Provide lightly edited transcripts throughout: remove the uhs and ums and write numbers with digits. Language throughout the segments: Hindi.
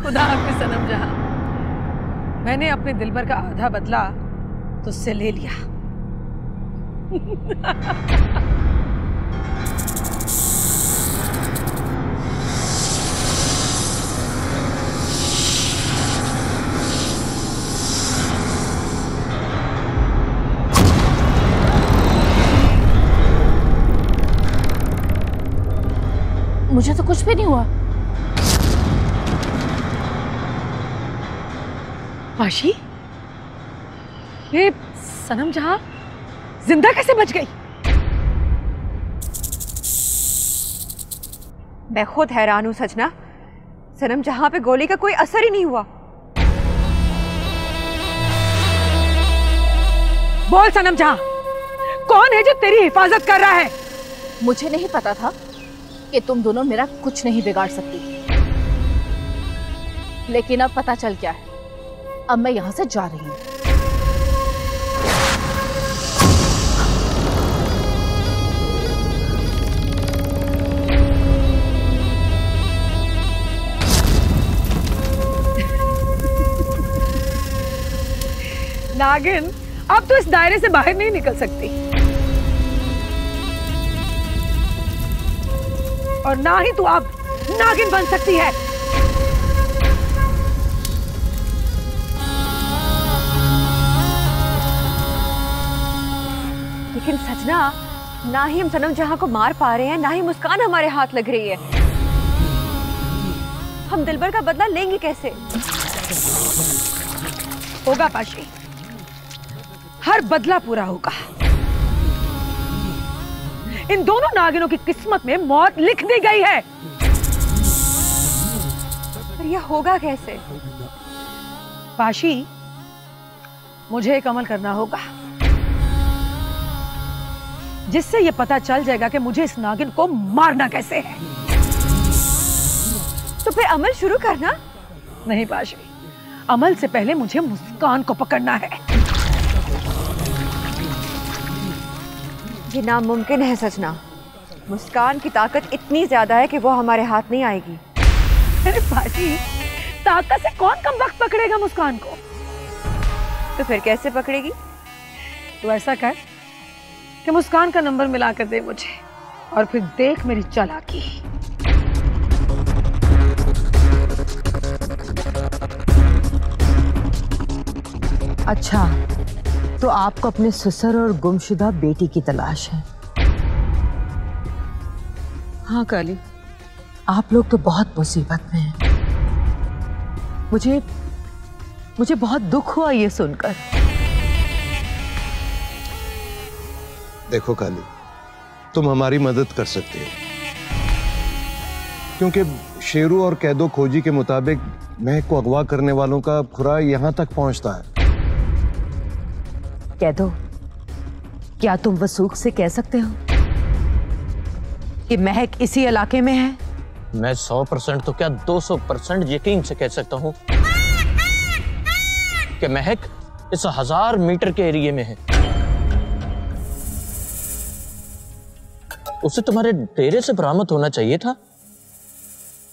खुदा हाफिज सनम जहां। मैंने अपने दिलबर का आधा बदला तुझसे ले लिया। मुझे तो कुछ भी नहीं हुआ। पाशी, ये सनम जहां जिंदा कैसे बच गई? मैं खुद हैरान हूं सजना, सनम जहां पे गोली का कोई असर ही नहीं हुआ। बोल सनम जहां, कौन है जो तेरी हिफाजत कर रहा है? मुझे नहीं पता था कि तुम दोनों मेरा कुछ नहीं बिगाड़ सकती, लेकिन अब पता चल गया है। अब मैं यहां से जा रही हूं। नागिन, अब तो इस दायरे से बाहर नहीं निकल सकती, और ना ही तू अब नागिन बन सकती है। लेकिन सजना, ना ही हम सनम जहां को मार पा रहे हैं, ना ही मुस्कान हमारे हाथ लग रही है। हम दिलबर का बदला लेंगे कैसे? होगा पाशी, हर बदला पूरा होगा। इन दोनों नागिनों की किस्मत में मौत लिख दी गई है। पर यह होगा कैसे? पाशी, मुझे एक अमल करना होगा जिससे यह पता चल जाएगा कि मुझे इस नागिन को मारना कैसे है। तो फिर अमल शुरू करना। नहीं पाशी, अमल से पहले मुझे मुस्कान को पकड़ना है। ये नामुमकिन है सजना, मुस्कान की ताकत इतनी ज्यादा है कि वो हमारे हाथ नहीं आएगी। अरे पाशी, ताकत से कौन कम वक्त पकड़ेगा मुस्कान को? तो फिर कैसे पकड़ेगी? तो ऐसा कर कि मुस्कान का नंबर मिला कर दे मुझे, और फिर देख मेरी चालाकी। अच्छा, तो आपको अपने ससुर और गुमशुदा बेटी की तलाश है? हाँ काली। आप लोग तो बहुत मुसीबत में हैं। मुझे बहुत दुख हुआ ये सुनकर। देखो काली, तुम हमारी मदद कर सकते हो, क्योंकि शेरू और कैदो खोजी के मुताबिक महक को अगवा करने वालों का खुरा यहां तक पहुंचता है। कैदो, क्या तुम वसूख से कह सकते हो कि महक इसी इलाके में है? मैं 100% तो क्या 200% यकीन से कह सकता हूं कि महक इस 1000 मीटर के एरिया में है। उसे तुम्हारे डेरे से बरामद होना चाहिए था,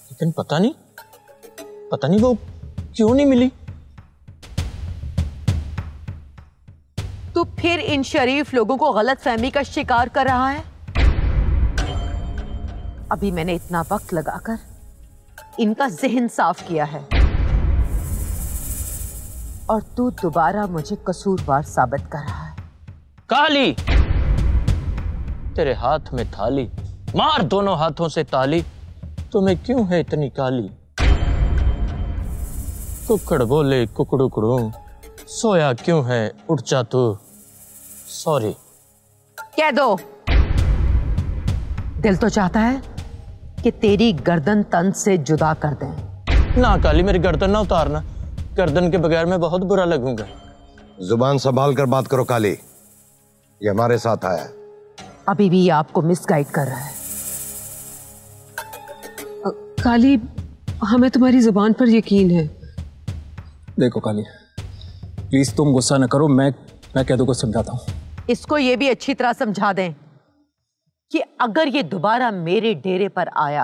लेकिन पता नहीं वो क्यों नहीं मिली। तो फिर इन शरीफ लोगों को गलतफहमी का शिकार कर रहा है। अभी मैंने इतना वक्त लगाकर इनका जहन साफ किया है, और तू दोबारा मुझे कसूरवार साबित कर रहा है। काली, तेरे हाथ में थाली, मार दोनों हाथों से ताली। तुम्हें क्यों है इतनी काली? कुकड़ बोले कुकड़ू, सोया क्यों है उठ जा तू। सॉरी। कह दो, दिल तो चाहता है कि तेरी गर्दन तन से जुदा कर दें। ना काली, मेरी गर्दन ना उतारना, गर्दन के बगैर मैं बहुत बुरा लगूंगा। जुबान संभाल कर बात करो काली, ये हमारे साथ आया है। अभी भी आपको मिसगाइड कर रहा है। काली, हमें तुम्हारी जुबान पर यकीन है। देखो काली, प्लीज तुम गुस्सा न करो, मैं कैदो को समझाता हूँ। इसको ये भी अच्छी तरह समझा दें कि अगर ये दोबारा मेरे डेरे पर आया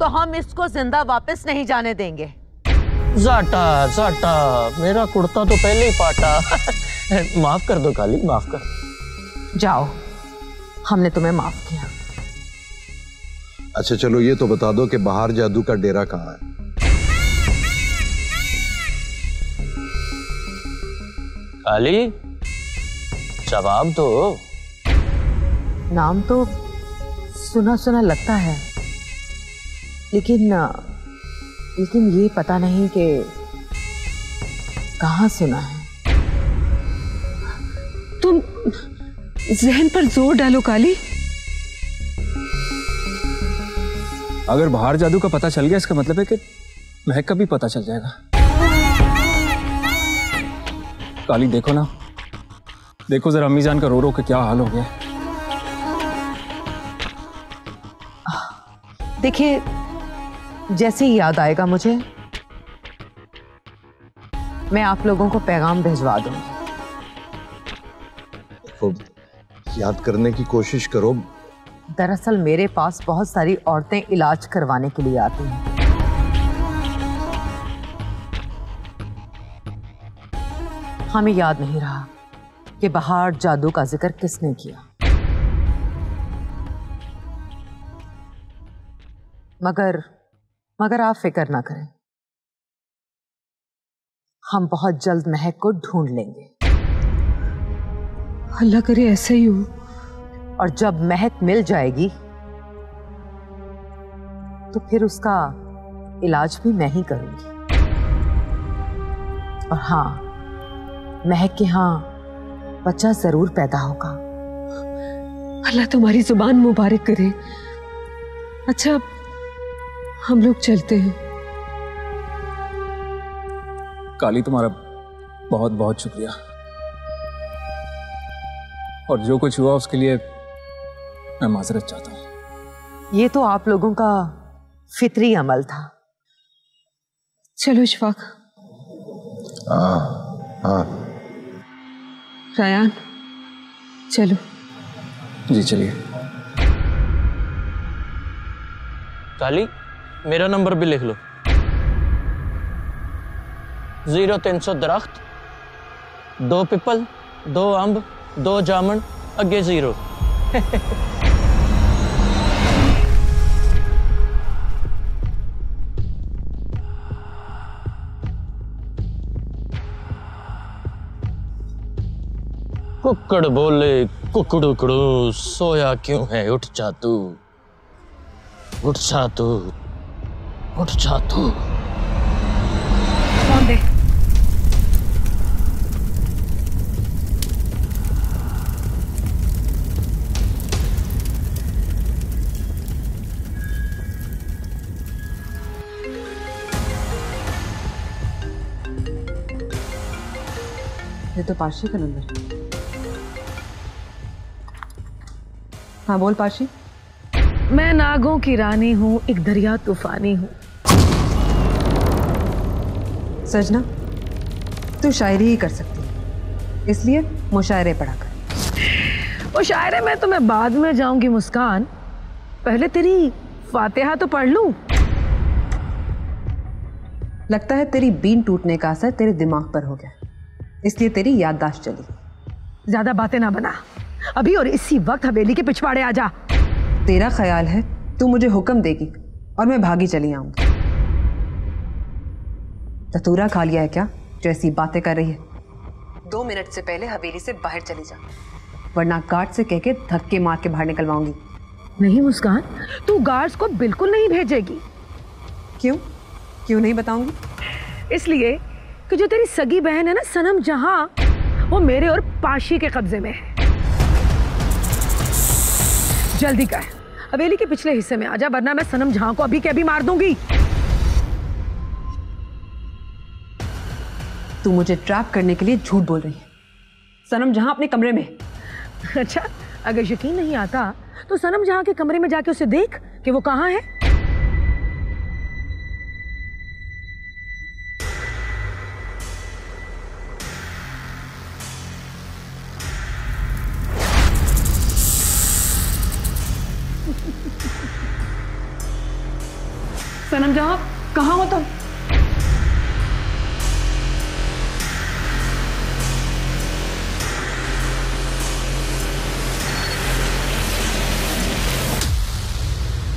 तो हम इसको जिंदा वापस नहीं जाने देंगे। जाटा जाटा, मेरा कुर्ता तो पहले ही पाटा। माफ कर दो काली, माफ कर। जाओ, हमने तुम्हें माफ किया। अच्छा चलो ये तो बता दो कि बाहर जादू का डेरा कहाँ है? काली, जवाब दो। नाम तो सुना सुना लगता है, लेकिन ये पता नहीं कि कहाँ सुना है। तुम जहन पर जोर डालो काली। अगर बाहर जादू का पता चल गया, इसका मतलब है कि महक का भी पता चल जाएगा। काली देखो ना, देखो जरा अम्मी जान का रो रो के क्या हाल हो गया। देखिए, जैसे ही याद आएगा मुझे, मैं आप लोगों को पैगाम भिजवा दूंगी। तो याद करने की कोशिश करो। दरअसल मेरे पास बहुत सारी औरतें इलाज करवाने के लिए आती हैं। हमें याद नहीं रहा कि बाहर जादू का जिक्र किसने किया, मगर आप फिक्र ना करें, हम बहुत जल्द महक को ढूंढ लेंगे। अल्लाह करे ऐसा ही हो। और जब महक मिल जाएगी तो फिर उसका इलाज भी मैं ही करूंगी। और हाँ, महक के यहाँ बच्चा जरूर पैदा होगा। अल्लाह तुम्हारी जुबान मुबारक करे। अच्छा, हम लोग चलते हैं। काली तुम्हारा बहुत बहुत शुक्रिया, और जो कुछ हुआ उसके लिए मैं माजरत चाहता हूं। ये तो आप लोगों का फितरी अमल था। चलो इशफाक। हाँ रायान, चलो। जी चलिए। काली, मेरा नंबर भी लिख लो। 0300 दरख्त, 2 पिपल, 2 अंब, 2 जामुन, अगे 0। कुक्कड़ बोले कुकड़ू, सोया क्यों है, उठ जा तू, उठ जा तू, उठ जा तू। फोन दे। ये तो पाशी का नंबर। हाँ बोल पाशी। मैं नागों की रानी हूँ, एक दरिया तूफानी हूँ। सजना, तू शायरी ही कर सकती है, इसलिए मुशायरे पढ़ा कर। मुशायरे में तो मैं बाद में जाऊंगी मुस्कान, पहले तेरी फातिहा तो पढ़ लूं। लगता है तेरी बीन टूटने का असर तेरे दिमाग पर हो गया, इसलिए तेरी याददाश्त चली। ज्यादा बातें ना बना, अभी और इसी वक्त हवेली के पिछवाड़े आ जा। तेरा ख्याल है तू मुझे हुक्म देगी और मैं भागी चली आऊंगी। ततूरा खा लिया है क्या जो ऐसी बातें कर रही है? 2 मिनट से पहले हवेली से बाहर चली जा, वरना गार्ड से कह के धक्के मार के बाहर निकलवाऊंगी। नहीं मुस्कान, तू गार्ड्स को बिल्कुल नहीं भेजेगी। क्यों नहीं बताऊंगी? इसलिए कि जो तेरी सगी बहन है ना सनम जहां, वो मेरे और पाशी के कब्जे में है। जल्दी कर, हवेली के पिछले हिस्से में आजा, वरना मैं सनम जहां को अभी के अभी मार दूंगी। तू मुझे ट्रैप करने के लिए झूठ बोल रही है। सनम जहां अपने कमरे में। अच्छा, अगर यकीन नहीं आता तो सनम जहां के कमरे में जाके उसे देख कि वो कहाँ है। सनम जहां, कहाँ हो तुम?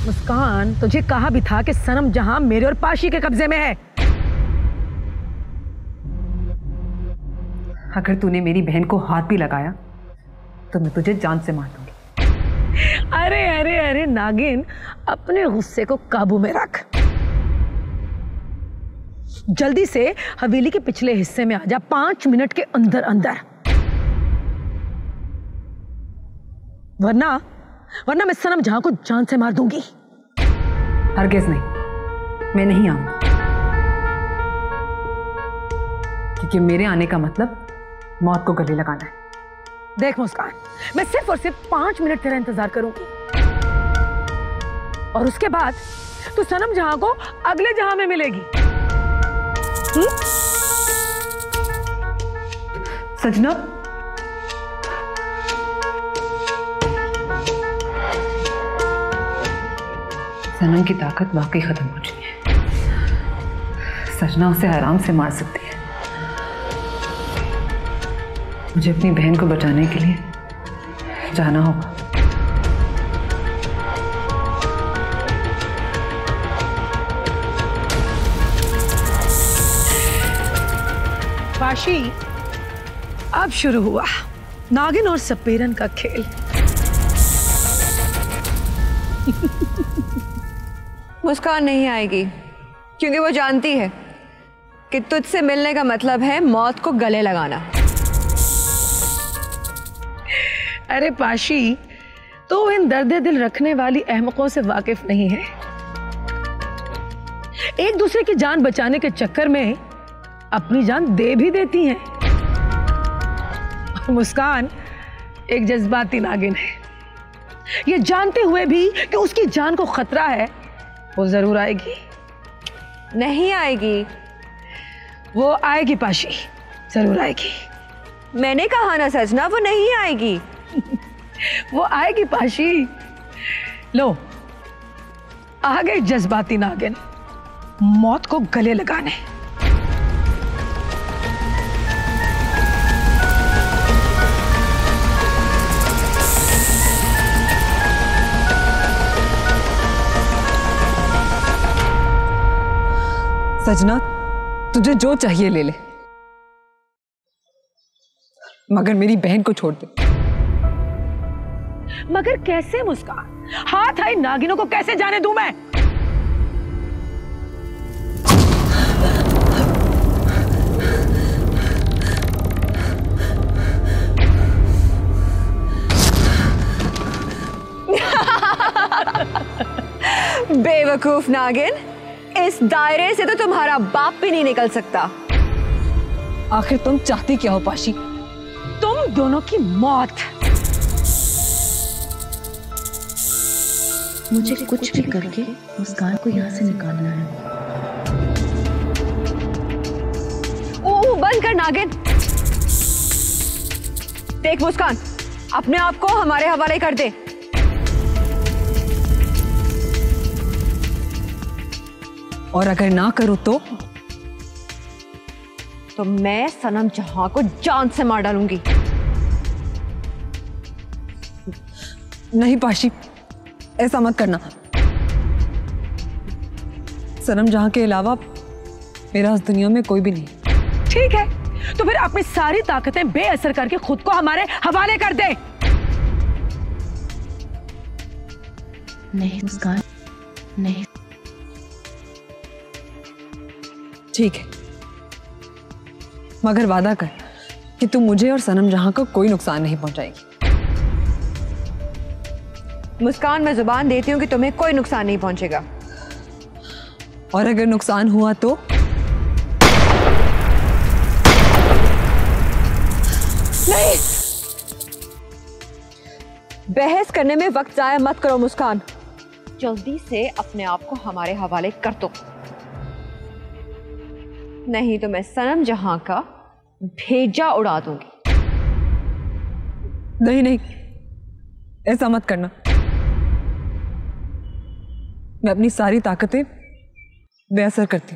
मुस्कान, तुझे कहा भी था कि सनम जहां मेरे और पाशी के कब्जे में है। अगर तूने मेरी बहन को हाथ भी लगाया तो मैं तुझे जान से मार दूंगी। अरे अरे अरे नागिन, अपने गुस्से को काबू में रख। जल्दी से हवेली के पिछले हिस्से में आ जा, 5 मिनट के अंदर अंदर, वरना मैं सनम जहां को जान से मार दूंगी। हरगिज़ नहीं, मैं नहीं आऊंगी, क्योंकि मेरे आने का मतलब मौत को गले लगाना है। देख मुस्कान, मैं सिर्फ और सिर्फ 5 मिनट तेरा इंतजार करूंगी, और उसके बाद तू सनम जहां को अगले जहां में मिलेगी। सजना, सनम की ताकत वाकई खत्म हो चुकी है। सजना उसे आराम से मार सकती है। मुझे अपनी बहन को बचाने के लिए जाना होगा। पाशी, अब शुरू हुआ नागिन और सपेरन का खेल। मुस्कान नहीं आएगी, क्योंकि वो जानती है कि तुझसे मिलने का मतलब है मौत को गले लगाना। अरे पाशी, तो इन दर्द दिल रखने वाली अहमकों से वाकिफ नहीं है। एक दूसरे की जान बचाने के चक्कर में अपनी जान दे भी देती हैं। और मुस्कान एक जज्बाती नागिन है। ये जानते हुए भी कि उसकी जान को खतरा है, वो जरूर आएगी। नहीं आएगी। वो आएगी पाशी, जरूर आएगी। मैंने कहा ना सजना, वो नहीं आएगी। वो आएगी पाशी। लो, आ गए जज्बाती नागिन मौत को गले लगाने। सजना, तुझे जो चाहिए ले ले, मगर मेरी बहन को छोड़ दे। मगर कैसे मुस्कान? हाथ आई नागिनों को कैसे जाने दूं मैं? बेवकूफ नागिन, इस दायरे से तो तुम्हारा बाप भी नहीं निकल सकता। आखिर तुम चाहती क्या हो पाशी? तुम दोनों की मौत। मुझे कुछ भी करके मुस्कान को यहाँ से निकालना है। ओ बंद कर नागिन। देख मुस्कान, अपने आप को हमारे हवाले कर दे। और अगर ना करूं तो मैं सनम जहां को जान से मार डालूंगी। नहीं पाशी, ऐसा मत करना। सनम जहां के अलावा मेरा इस दुनिया में कोई भी नहीं। ठीक है, तो फिर अपनी सारी ताकतें बेअसर करके खुद को हमारे हवाले कर दे। नहीं मुस्कान, नहीं। ठीक है, मगर वादा कर कि तू मुझे और सनम जहां को कोई नुकसान नहीं पहुंचाएगी। मुस्कान, मैं जुबान देती हूं कि तुम्हें कोई नुकसान नहीं पहुंचेगा, और अगर नुकसान हुआ तो नहीं। बहस करने में वक्त जाया मत करो मुस्कान, जल्दी से अपने आप को हमारे हवाले कर दो, नहीं तो मैं सनम जहां का भेजा उड़ा दूंगी। नहीं नहीं, ऐसा मत करना। मैं अपनी सारी ताकतें बेअसर करती।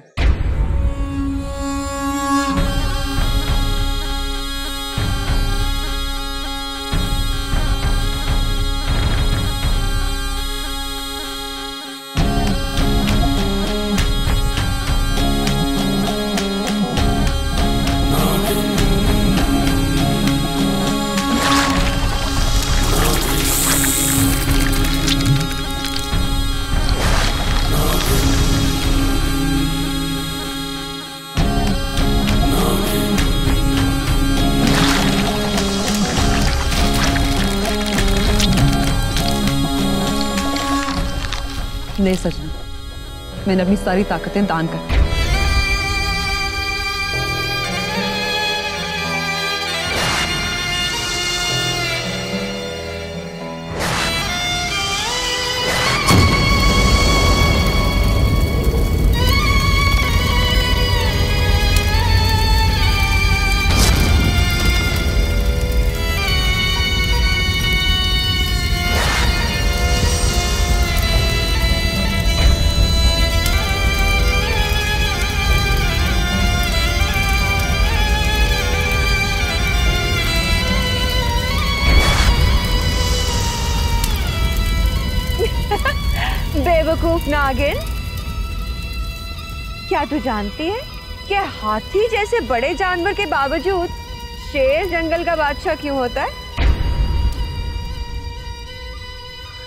नहीं सजना, मैंने अपनी सारी ताकतें दान कर दी। बेवकूफ नागिन, क्या तू जानती है कि हाथी जैसे बड़े जानवर के बावजूद शेर जंगल का बादशाह क्यों होता है?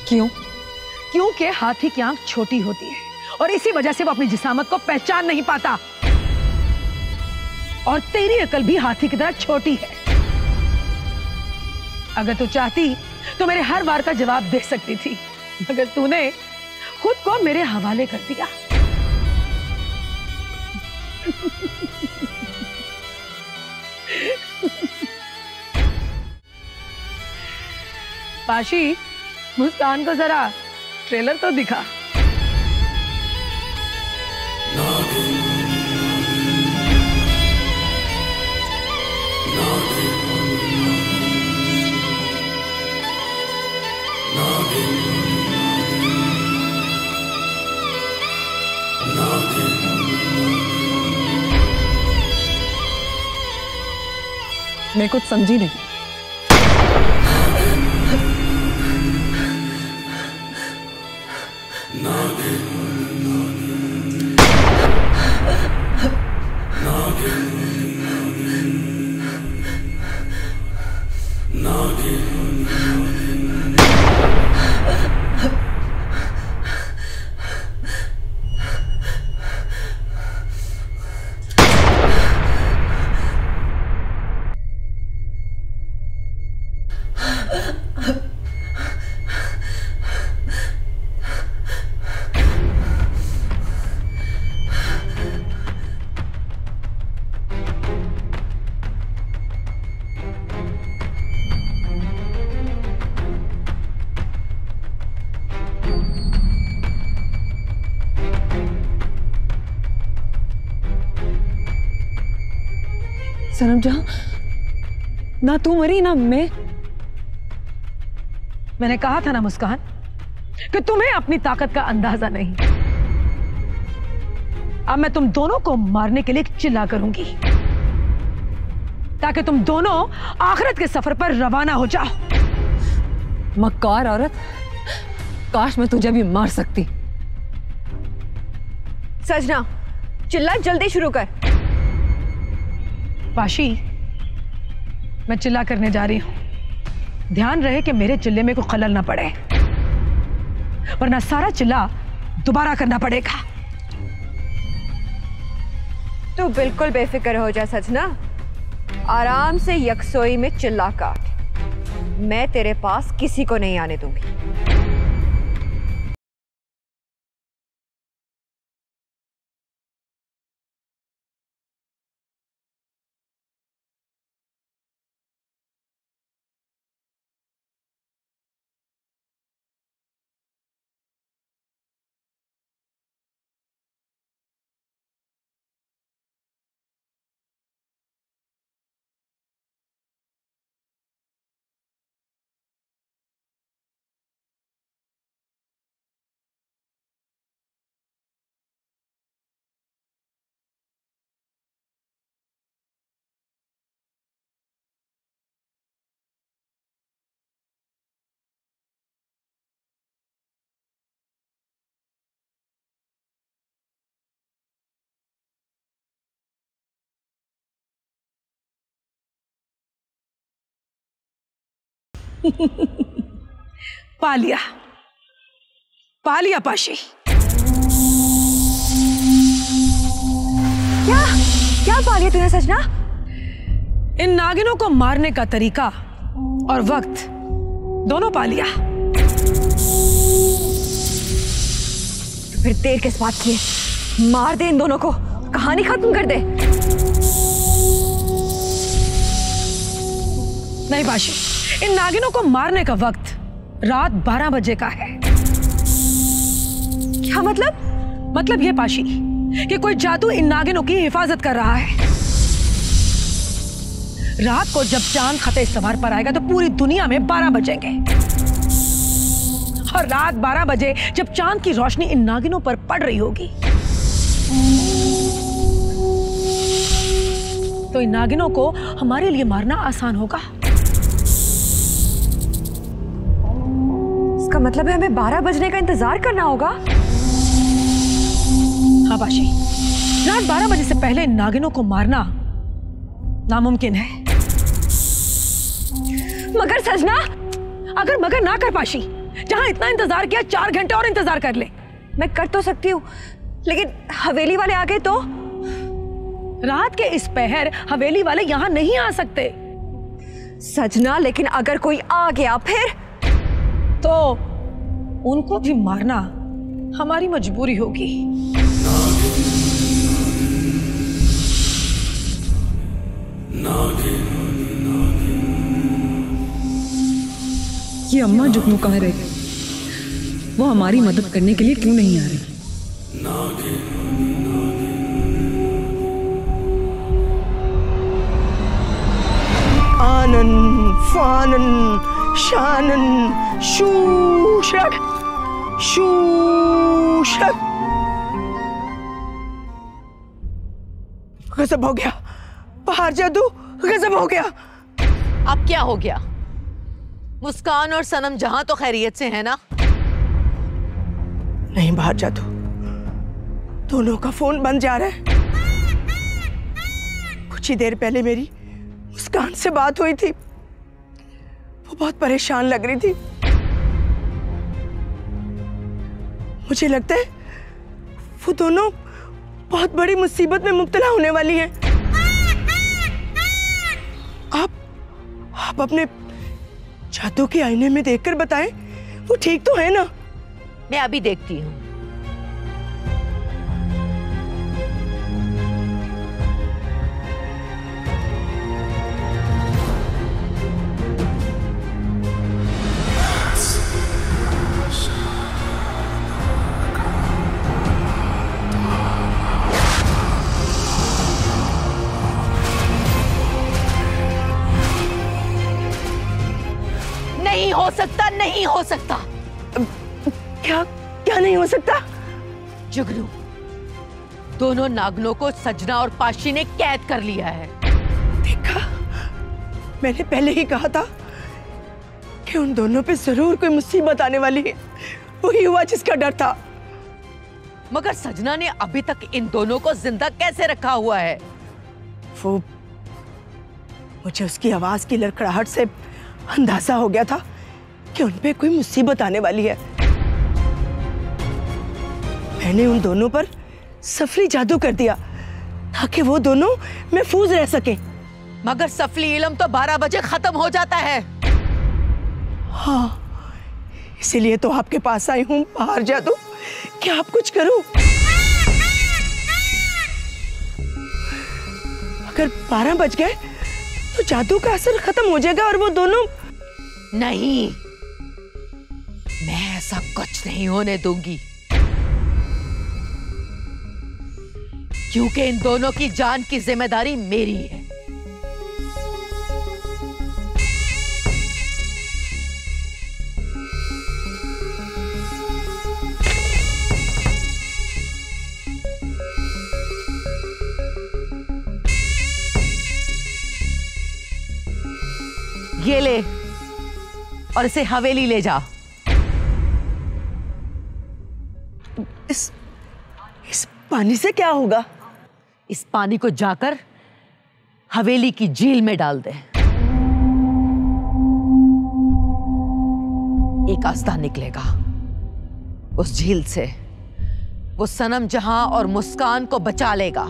क्यों? क्योंकि हाथी की आंख छोटी होती है और इसी वजह से वो अपनी जिसामत को पहचान नहीं पाता। और तेरी अकल भी हाथी की तरह छोटी है। अगर तू चाहती तो मेरे हर बार का जवाब दे सकती थी, मगर तूने खुद को मेरे हवाले कर दिया। पाशी, मुस्कान को जरा ट्रेलर तो दिखा। मैं कुछ समझी नहीं। सनम जहां, ना तू मरी ना मैं। मैंने कहा था ना मुस्कान कि तुम्हें अपनी ताकत का अंदाजा नहीं। अब मैं तुम दोनों को मारने के लिए चिल्ला करूंगी ताकि तुम दोनों आखिरत के सफर पर रवाना हो जाओ। मक्कार औरत, काश मैं तुझे भी मार सकती। सजना, चिल्ला जल्दी शुरू कर। पाशी, मैं चिल्ला करने जा रही हूं। ध्यान रहे कि मेरे चिल्ले में कोई खलल ना पड़े, वरना सारा चिल्ला दोबारा करना पड़ेगा। तू बिल्कुल बेफिक्र हो जा सजना, आराम से यकसोई में चिल्ला काट। मैं तेरे पास किसी को नहीं आने दूंगी। पा लिया पाशी। क्या पा लिया तूने सजना? इन नागिनों को मारने का तरीका और वक्त दोनों पा लिया। तो फिर देर किस बात की है? मार दे इन दोनों को, कहानी खत्म कर दे। नहीं पाशी, इन नागिनों को मारने का वक्त रात 12 बजे का है। क्या मतलब? मतलब ये पाशी कि कोई जादू इन नागिनों की हिफाजत कर रहा है। रात को जब चांद खते सवार पर आएगा तो पूरी दुनिया में 12 बजेंगे और रात 12 बजे जब चांद की रोशनी इन नागिनों पर पड़ रही होगी तो इन नागिनों को हमारे लिए मारना आसान होगा। इसका मतलब है हमें 12 बजने का इंतजार करना होगा? हाँ बाशी, रात 12 बजे से पहले इन नागिनों को मारना नामुमकिन है। मगर सजना, अगर मगर ना कर पाशी, जहां इतना इंतजार किया 4 घंटे और इंतजार कर ले। मैं कर तो सकती हूँ, लेकिन हवेली वाले आ गए तो? रात के इस पहर हवेली वाले यहाँ नहीं आ सकते। सजना, लेकिन अगर कोई आ गया फिर? तो उनको भी मारना हमारी मजबूरी होगी। ये अम्मा जुगनू कह रहे थे, वो हमारी मदद करने के लिए क्यों नहीं आ रही? आनन फानन शानन शूशक शूशक। गजब हो गया, बाहर जादू गजब हो गया। अब क्या हो गया? मुस्कान और सनम जहां तो खैरियत से है ना? नहीं बाहर जादू, दोनों का फोन बंद जा रहा है। कुछ ही देर पहले मेरी मुस्कान से बात हुई थी, वो बहुत परेशान लग रही थी। मुझे लगता है वो दोनों बहुत बड़ी मुसीबत में मुब्तला होने वाली हैं। आप अपने जादू के आईने में देखकर बताएं, वो ठीक तो है ना? मैं अभी देखती हूँ। नहीं हो सकता, नहीं हो सकता। क्या क्या नहीं हो सकता? जुगनू, दोनों नागनों को सजना और पाशी ने कैद कर लिया है। देखा, मैंने पहले ही कहा था कि उन दोनों पे जरूर कोई मुसीबत आने वाली है। वही हुआ जिसका डर था। मगर सजना ने अभी तक इन दोनों को जिंदा कैसे रखा हुआ है? वो मुझे उसकी आवाज की लड़खड़ाहट से अंदाजा हो गया था कि उन पे कोई मुसीबत आने वाली है। मैंने उन दोनों पर सफली जादू कर दिया ताकि वो दोनों महफूज रह सके। मगर सफली इल्म तो 12 बजे खत्म हो जाता है। हाँ, इसीलिए तो आपके पास आई हूँ बाहर जादू, कि आप कुछ करो। अगर 12 बज गए तो जादू का असर खत्म हो जाएगा और वो दोनों। नहीं, मैं ऐसा कुछ नहीं होने दूंगी, क्योंकि इन दोनों की जान की जिम्मेदारी मेरी है। ये ले और इसे हवेली ले जा। इस पानी से क्या होगा? इस पानी को जाकर हवेली की झील में डाल दे। एक रास्ता निकलेगा उस झील से। वो सनम जहां और मुस्कान को बचा लेगा।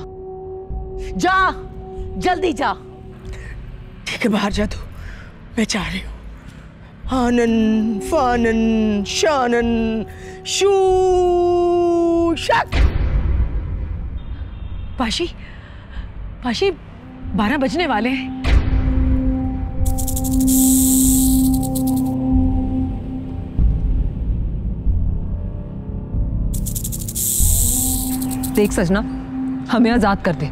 जा, जल्दी जा। ठीक है, बाहर जा तू, मैं जा रही हूँ। आनन फानन शानन शू शक। पाशी, पाशी 12 बजने वाले हैं। देख सजना, हमें आजाद कर दे।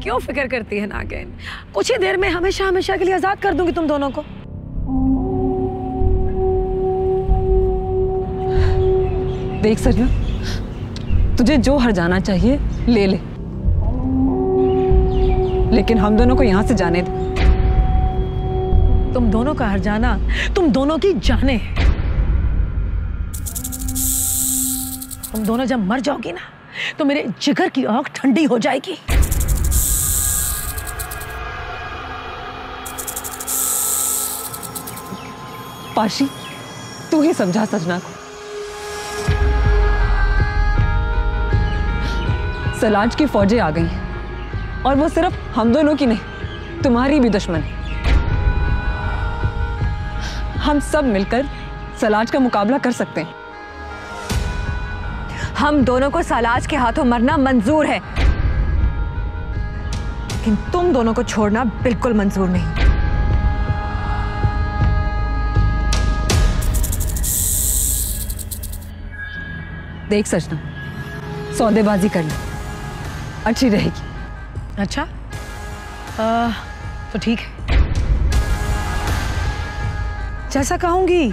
क्यों फिक्र करती है नागिन? कुछ ही देर में हमेशा हमेशा के लिए आजाद कर दूंगी तुम दोनों को। देख सजना, तुझे जो हर जाना चाहिए ले ले, लेकिन हम दोनों को यहां से जाने दे। तुम दोनों का हर जाना तुम दोनों की जाने है। तुम दोनों जब मर जाओगी ना तो मेरे जिगर की आग ठंडी हो जाएगी। पाशी, तू ही समझा सजना को। सलाज की फौजें आ गई हैं और वो सिर्फ हम दोनों की नहीं, तुम्हारी भी दुश्मन है। हम सब मिलकर सलाज का मुकाबला कर सकते हैं। हम दोनों को सलाज के हाथों मरना मंजूर है, लेकिन तुम दोनों को छोड़ना बिल्कुल मंजूर नहीं। देख सजना, सौदेबाजी कर ले, अच्छी रहेगी। अच्छा, तो ठीक है, जैसा कहूंगी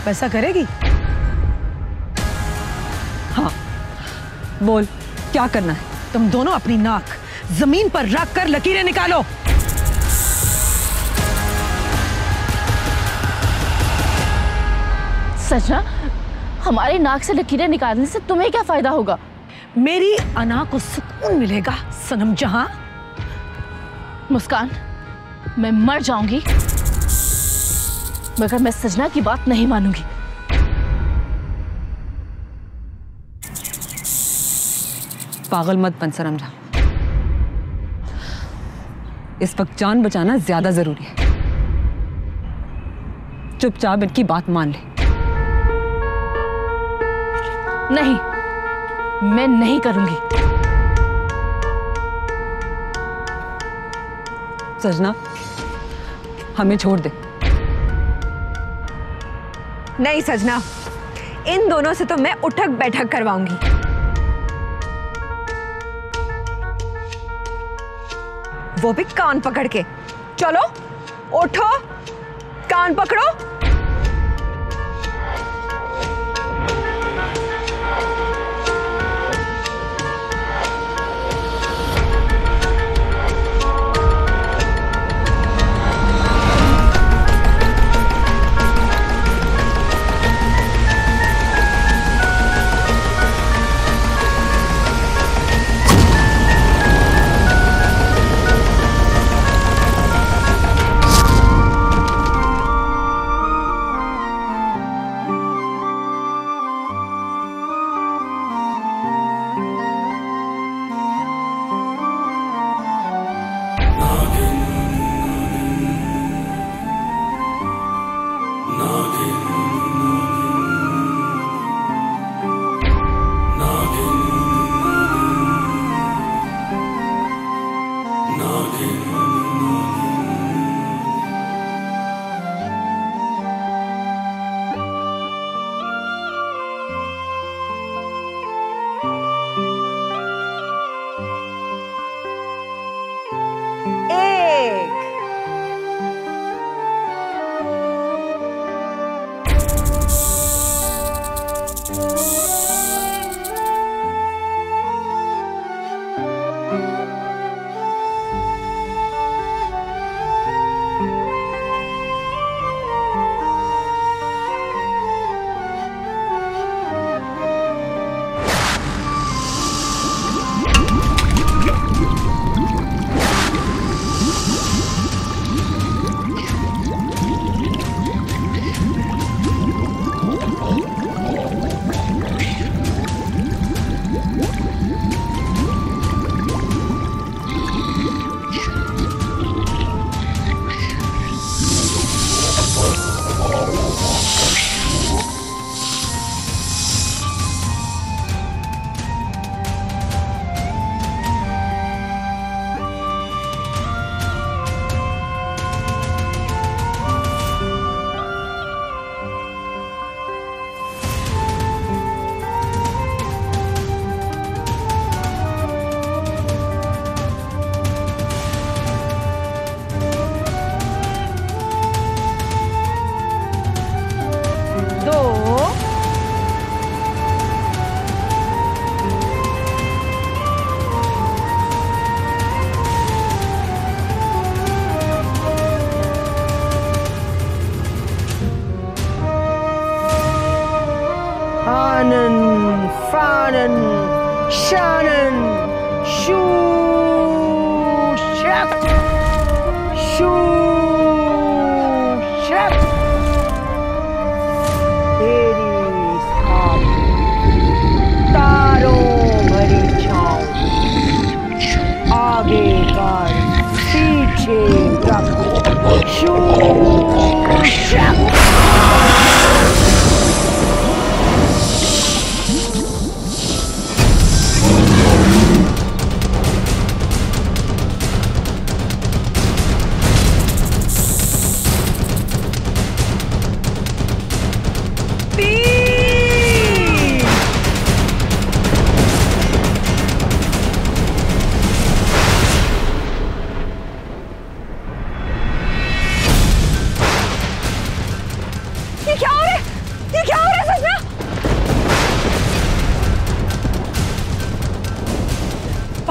वैसा करेगी। हाँ, बोल क्या करना है? तुम दोनों अपनी नाक जमीन पर रख कर लकीरें निकालो। सजना, हमारी नाक से लकीरें निकालने से तुम्हें क्या फायदा होगा? मेरी अना को सुकून मिलेगा सनम जहां। मुस्कान, मैं मर जाऊंगी मगर मैं सजना की बात नहीं मानूंगी। पागल मत बन सनम जहां, इस वक्त जान बचाना ज्यादा जरूरी है। चुपचाप इनकी बात मान ले। नहीं, मैं नहीं करूंगी। सजना, हमें छोड़ दे। नहीं सजना, इन दोनों से तो मैं उठक बैठक करवाऊंगी। वो भी कान पकड़ के। चलो उठो, कान पकड़ो।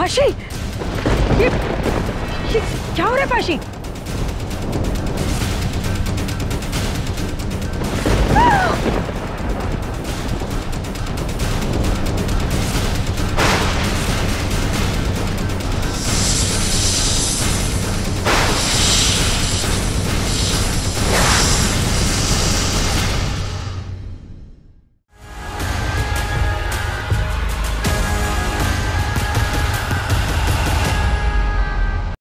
पाशी, ये क्या हो रहा है पाशी?